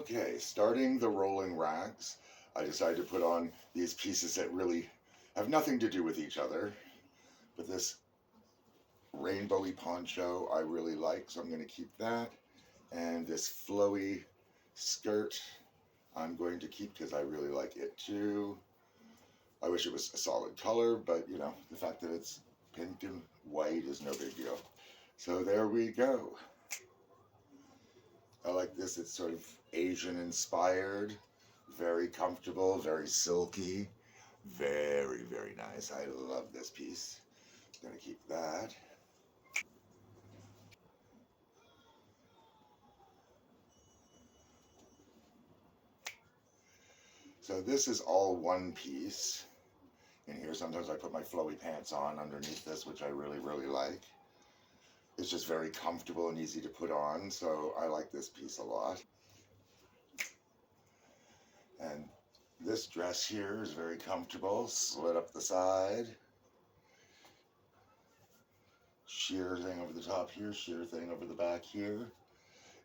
Okay, starting the rolling racks, I decided to put on these pieces that really have nothing to do with each other. But this rainbowy poncho I really like, so I'm going to keep that. And this flowy skirt I'm going to keep because I really like it too. I wish it was a solid color, but you know, the fact that it's pink and white is no big deal. So there we go. I like this. It's sort of Asian inspired, very comfortable, very silky, very, very nice. I love this piece. Gonna keep that. So this is all one piece. In here, sometimes I put my flowy pants on underneath this, which I really, really like. It's just very comfortable and easy to put on, so I like this piece a lot. And this dress here is very comfortable, slit up the side. Sheer thing over the top here, sheer thing over the back here.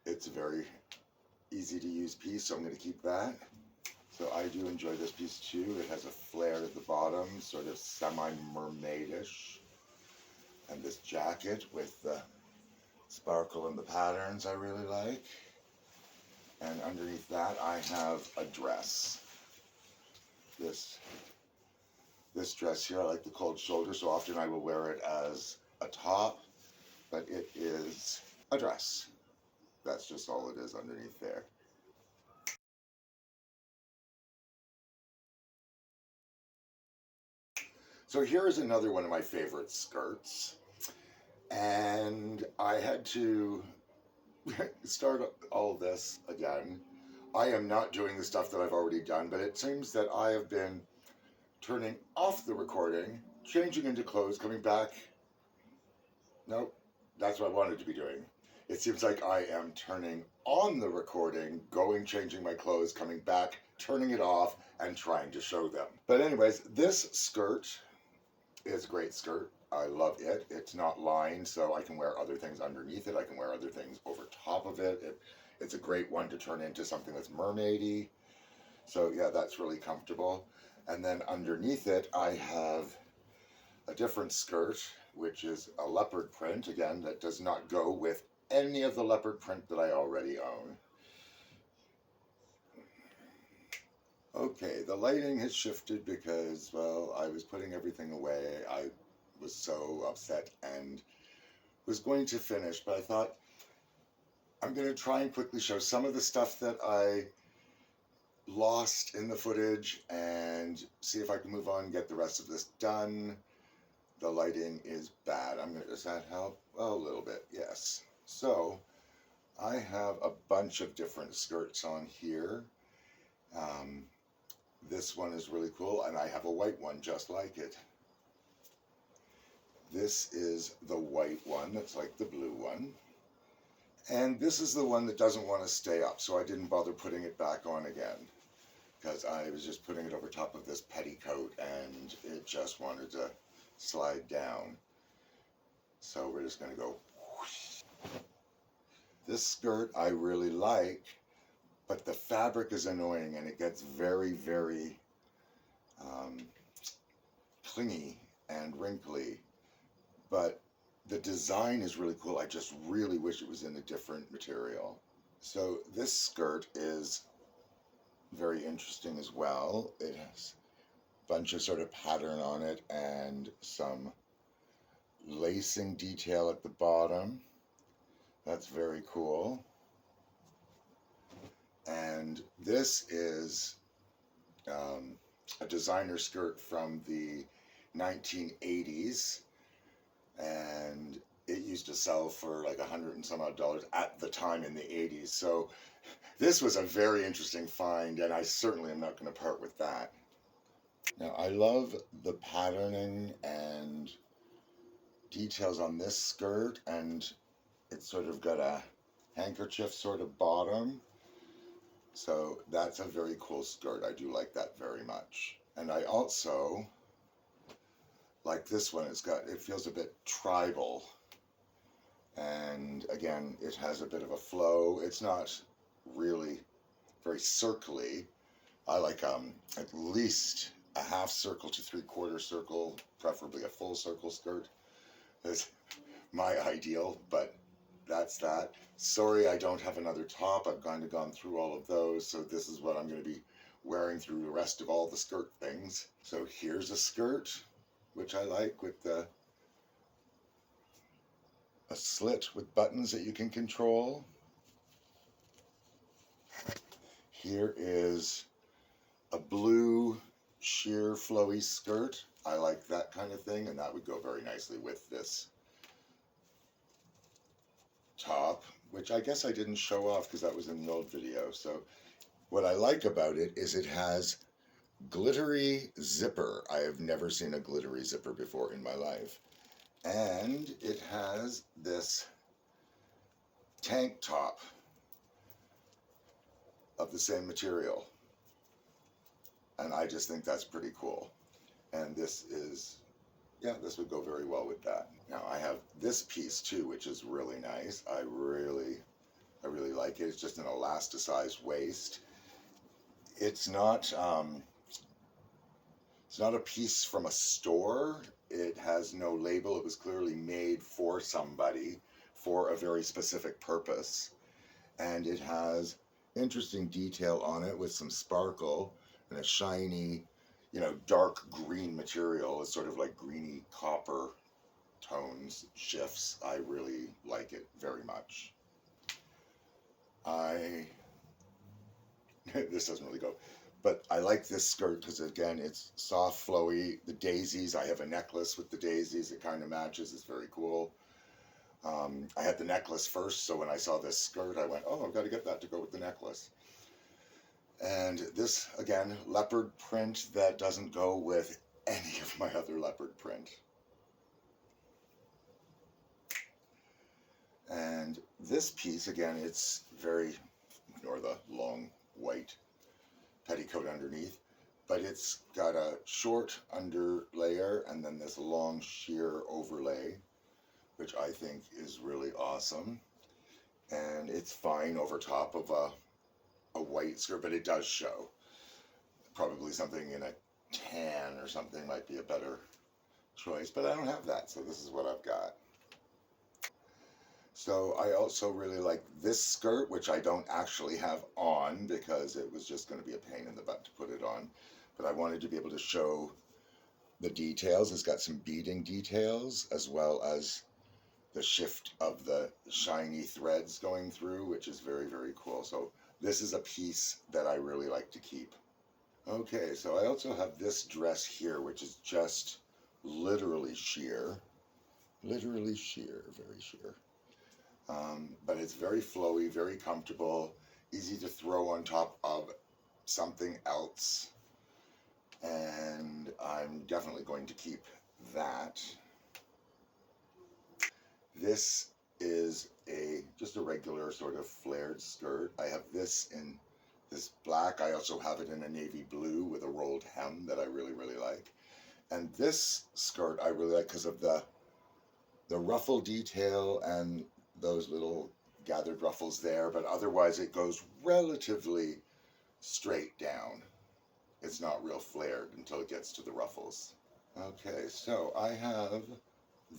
It's a very easy to use piece, so I'm going to keep that. So I do enjoy this piece too. It has a flare at the bottom, sort of semi-mermaidish. And this jacket with the sparkle and the patterns I really like. And underneath that I have a dress. This dress here, I like the cold shoulder, so often I will wear it as a top, but it is a dress. That's just all it is underneath there. So here is another one of my favorite skirts. And I had to start all of this again. I am not doing the stuff that I've already done, but it seems that I have been turning off the recording, changing into clothes, coming back. Nope, that's what I wanted to be doing. It seems like I am turning on the recording, going, changing my clothes, coming back, turning it off, and trying to show them. But anyways, this skirt is a great skirt. I love it. It's not lined, so I can wear other things underneath it. I can wear other things over top of it. It's a great one to turn into something that's mermaidy. So yeah, that's really comfortable. And then underneath it, I have a different skirt, which is a leopard print, again, that does not go with any of the leopard print that I already own. Okay, the lighting has shifted because, well, I was putting everything away. I was so upset and was going to finish, but I thought I'm going to try and quickly show some of the stuff that I lost in the footage and see if I can move on and get the rest of this done. The lighting is bad. Does that help? Oh, a little bit, yes. So I have a bunch of different skirts on here. This one is really cool, and I have a white one just like it. This is the white one that's like the blue one. And this is the one that doesn't want to stay up, so I didn't bother putting it back on again, because I was just putting it over top of this petticoat, and it just wanted to slide down. So we're just going to go whoosh. This skirt I really like, but the fabric is annoying, and it gets very, very clingy and wrinkly. But the design is really cool. I just really wish it was in a different material. So this skirt is very interesting as well. It has a bunch of sort of pattern on it and some lacing detail at the bottom. That's very cool. And this is a designer skirt from the 1980s, and it used to sell for like $100 and some odd at the time in the 80s. So this was a very interesting find, and I certainly am not going to part with that. Now I love the patterning and details on this skirt, and it's sort of got a handkerchief sort of bottom. So that's a very cool skirt. I do like that very much. And I also like this one. It feels a bit tribal. And again, it has a bit of a flow. It's not really very circly. I like at least a half circle to 3/4 circle, preferably a full circle skirt is my ideal, but that's that. Sorry, I don't have another top. I've kind of gone through all of those, so this is what I'm going to be wearing through the rest of all the skirt things. So here's a skirt, which I like, with a slit with buttons that you can control. Here is a blue sheer flowy skirt. I like that kind of thing, and that would go very nicely with this top, which I guess I didn't show off because that was in the old video. So what I like about it is it has glittery zipper. I have never seen a glittery zipper before in my life. And it has this tank top of the same material. And I just think that's pretty cool. And this is, yeah, this would go very well with that. Now I have this piece too, which is really nice. I really like it. It's just an elasticized waist. It's not a piece from a store. It has no label. It was clearly made for somebody for a very specific purpose. And it has interesting detail on it with some sparkle and a shiny, dark green material. It's sort of like greeny copper tones, shifts. I really like it very much. This doesn't really go, but I like this skirt because, again, it's soft, flowy. The daisies, I have a necklace with the daisies. It kind of matches. It's very cool. I had the necklace first, so when I saw this skirt, I went, oh, I've got to get that to go with the necklace. And this, again, leopard print that doesn't go with any of my other leopard print. And this piece, again, it's very, ignore the long white petticoat underneath, but it's got a short under layer and then this long sheer overlay, which I think is really awesome. And it's fine over top of a white skirt, but it does show. Probably something in a tan or something might be a better choice, but I don't have that, so this is what I've got. So I also really like this skirt, which I don't actually have on because it was just going to be a pain in the butt to put it on. But I wanted to be able to show the details. It's got some beading details as well as the shift of the shiny threads going through, which is very, very cool. So this is a piece that I really like to keep. Okay, so I also have this dress here, which is just literally sheer. Literally sheer, very sheer. But it's very flowy, very comfortable, easy to throw on top of something else. And I'm definitely going to keep that. This is just a regular sort of flared skirt. I have this in this black. I also have it in a navy blue with a rolled hem that I really, really like. And this skirt I really like because of the ruffle detail and those little gathered ruffles there, but otherwise it goes relatively straight down. It's not real flared until it gets to the ruffles. Okay, so I have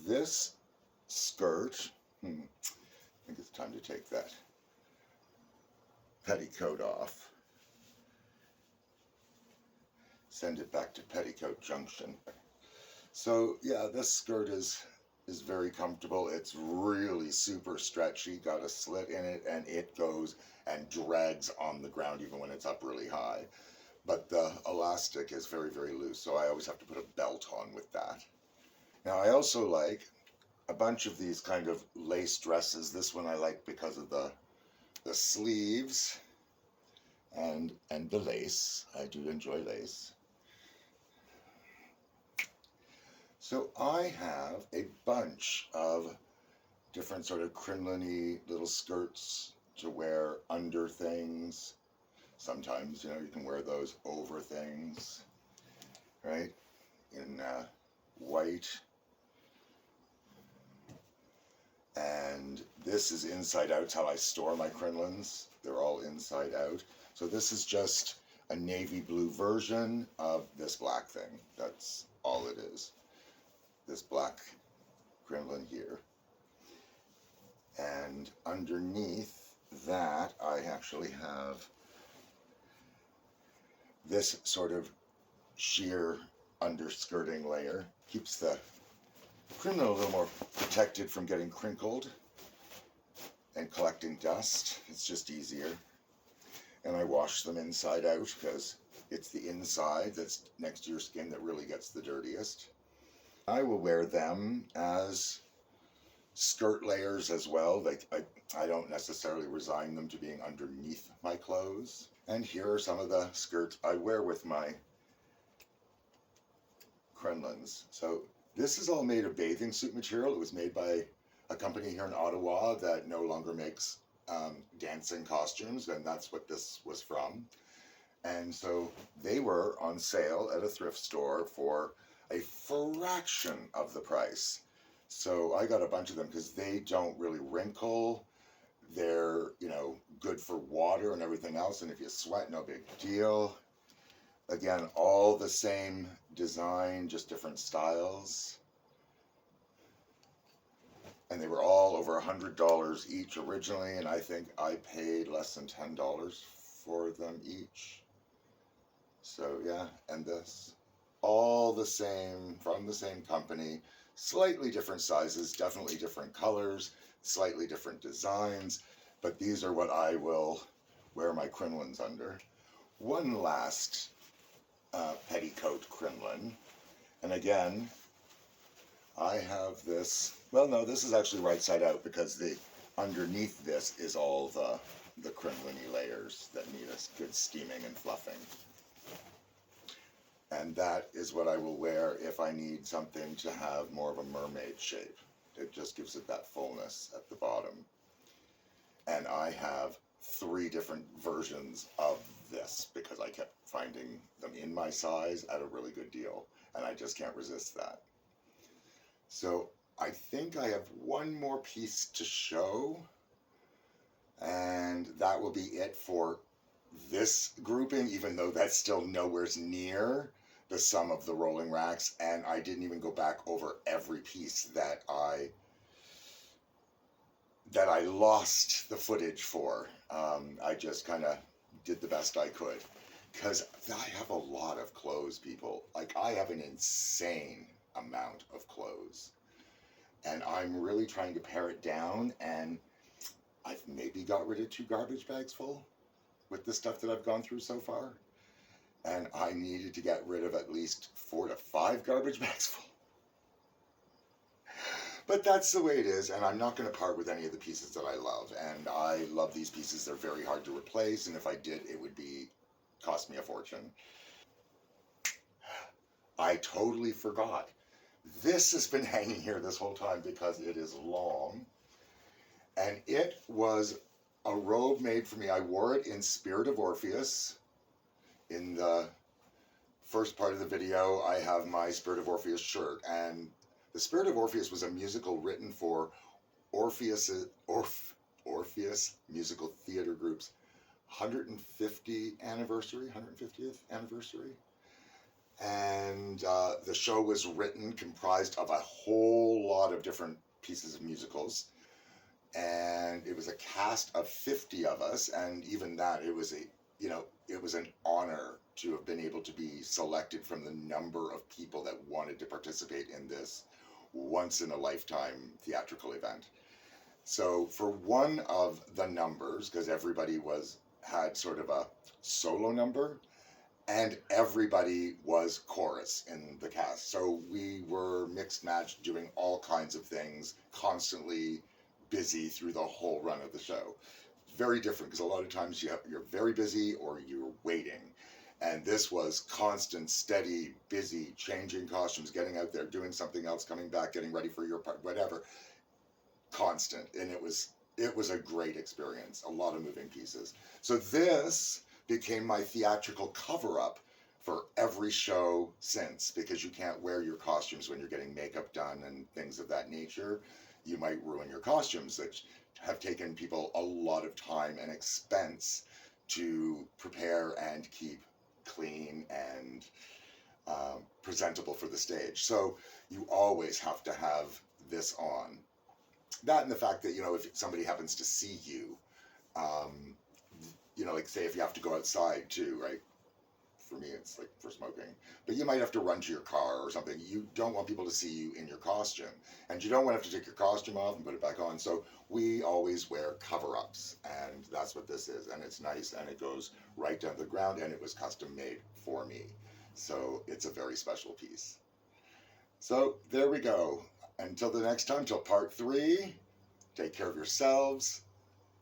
this skirt. I think it's time to take that petticoat off. Send it back to Petticoat Junction. So yeah, this skirt is very comfortable. It's really super stretchy, got a slit in it, and it goes and drags on the ground even when it's up really high. But the elastic is very, very loose, so I always have to put a belt on with that. Now I also like a bunch of these kind of lace dresses. This one I like because of the sleeves and the lace. I do enjoy lace. So I have a bunch of different sort of crinoline-y little skirts to wear under things. Sometimes, you can wear those over things, right? In white. And this is inside out. It's how I store my crinolines. They're all inside out. So this is just a navy blue version of this black thing. That's all it is. This black crinoline here. And underneath that, I actually have this sort of sheer underskirting layer. Keeps the crinoline a little more protected from getting crinkled and collecting dust. It's just easier. And I wash them inside out because it's the inside that's next to your skin that really gets the dirtiest. I will wear them as skirt layers as well. I don't necessarily resign them to being underneath my clothes. And here are some of the skirts I wear with my crinolines. So this is all made of bathing suit material. It was made by a company here in Ottawa that no longer makes dancing costumes, and that's what this was from. And so they were on sale at a thrift store for a fraction of the price. So I got a bunch of them because they don't really wrinkle. They're, you know, good for water and everything else. And if you sweat, no big deal. Again, all the same design, just different styles. And they were all over $100 each originally. And I think I paid less than $10 for them each. So yeah, and this. All the same, from the same company. Slightly different sizes, definitely different colors, slightly different designs, but these are what I will wear my crinolines under. One last petticoat crinoline, and again, I have this, well no, this is actually right side out because the underneath this is all the crinoline layers that need a good steaming and fluffing. And that is what I will wear if I need something to have more of a mermaid shape. It just gives it that fullness at the bottom. And I have 3 different versions of this because I kept finding them in my size at a really good deal. And I just can't resist that. So I think I have one more piece to show. And that will be it for this grouping, even though that's still nowhere near the sum of the rolling racks, and I didn't even go back over every piece that I lost the footage for. I just kind of did the best I could, because I have a lot of clothes, people. Like, I have an insane amount of clothes, and I'm really trying to pare it down, and I've maybe got rid of 2 garbage bags full with the stuff that I've gone through so far. And I needed to get rid of at least 4 to 5 garbage bags full. But that's the way it is, and I'm not going to part with any of the pieces that I love. And I love these pieces. They're very hard to replace, and if I did, it would cost me a fortune. I totally forgot. This has been hanging here this whole time because it is long. And it was a robe made for me. I wore it in Spirit of Orpheus. In the first part of the video, I have my Spirit of Orpheus shirt, and the Spirit of Orpheus was a musical written for Orpheus Musical Theater Group's 150th anniversary, and the show was written, comprised of a whole lot of different pieces of musicals, and it was a cast of 50 of us, and even that, it was an honor to have been able to be selected from the number of people that wanted to participate in this once-in-a-lifetime theatrical event. So for one of the numbers, because everybody had sort of a solo number, and everybody was chorus in the cast. So we were mixed matched, doing all kinds of things, constantly busy through the whole run of the show. Very different, because a lot of times you're very busy or you're waiting. And this was constant, steady, busy, changing costumes, getting out there, doing something else, coming back, getting ready for your part, whatever. Constant. And it was a great experience. A lot of moving pieces. So this became my theatrical cover-up for every show since, because you can't wear your costumes when you're getting makeup done and things of that nature. You might ruin your costumes, which have taken people a lot of time and expense to prepare and keep clean and presentable for the stage. So you always have to have this on. That and the fact that, if somebody happens to see you, um, like say if you have to go outside too, right? For me, it's like for smoking. But you might have to run to your car or something. You don't want people to see you in your costume. And you don't want to have to take your costume off and put it back on. So we always wear cover-ups. And that's what this is. And it's nice and it goes right down to the ground. And it was custom made for me. So it's a very special piece. So there we go. Until the next time, till part 3, take care of yourselves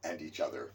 and each other.